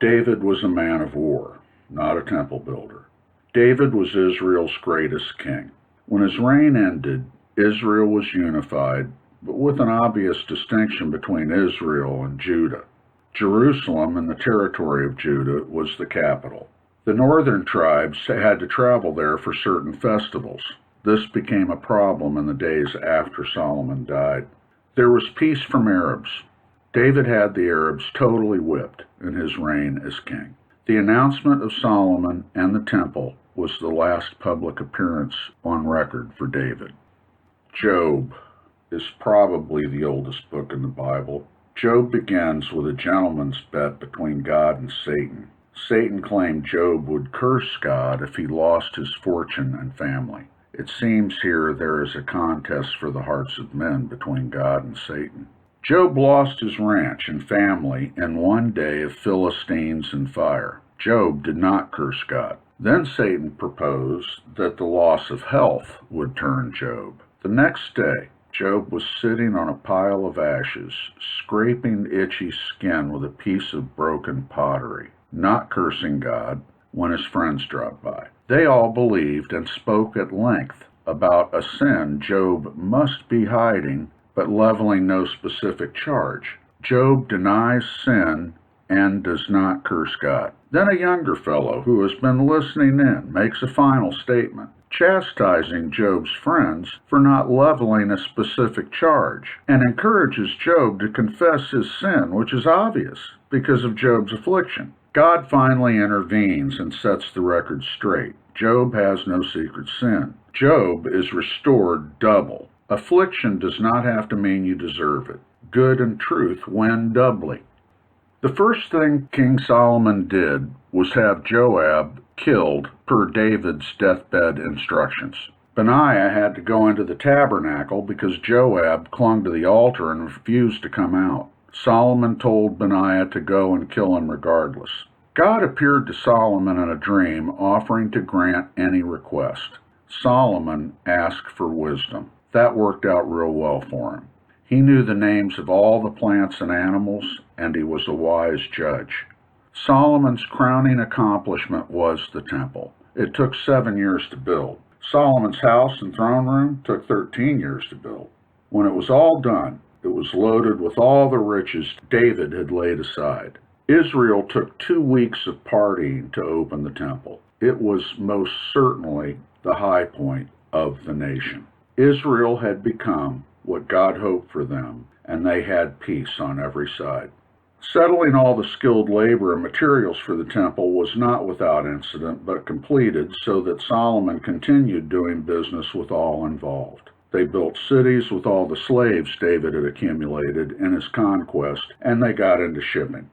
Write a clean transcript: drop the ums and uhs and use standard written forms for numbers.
David was a man of war, not a temple builder. David was Israel's greatest king. When his reign ended, Israel was unified, but with an obvious distinction between Israel and Judah. Jerusalem, in the territory of Judah, was the capital. The northern tribes had to travel there for certain festivals. This became a problem in the days after Solomon died. There was peace from Arabs. David had the Arabs totally whipped in his reign as king. The announcement of Solomon and the temple was the last public appearance on record for David. Job is probably the oldest book in the Bible. Job begins with a gentleman's bet between God and Satan. Satan claimed Job would curse God if he lost his fortune and family. It seems here there is a contest for the hearts of men between God and Satan. Job lost his ranch and family in one day of Philistines and fire. Job did not curse God. Then Satan proposed that the loss of health would turn Job. The next day, Job was sitting on a pile of ashes, scraping itchy skin with a piece of broken pottery, not cursing God, when his friends dropped by. They all believed and spoke at length about a sin Job must be hiding, but leveling no specific charge. Job denies sin and does not curse God. Then a younger fellow who has been listening in makes a final statement, chastising Job's friends for not leveling a specific charge, and encourages Job to confess his sin, which is obvious because of Job's affliction. God finally intervenes and sets the record straight. Job has no secret sin. Job is restored double. Affliction does not have to mean you deserve it. Good and truth win doubly. The first thing King Solomon did was have Joab killed per David's deathbed instructions. Benaiah had to go into the tabernacle because Joab clung to the altar and refused to come out. Solomon told Benaiah to go and kill him regardless. God appeared to Solomon in a dream, offering to grant any request. Solomon asked for wisdom. That worked out real well for him. He knew the names of all the plants and animals, and he was a wise judge. Solomon's crowning accomplishment was the temple. It took 7 years to build. Solomon's house and throne room took 13 years to build. When it was all done, it was loaded with all the riches David had laid aside. Israel took 2 weeks of partying to open the temple. It was most certainly the high point of the nation. Israel had become what God hoped for them, and they had peace on every side. Settling all the skilled labor and materials for the temple was not without incident, but completed so that Solomon continued doing business with all involved. They built cities with all the slaves David had accumulated in his conquest, and they got into shipping.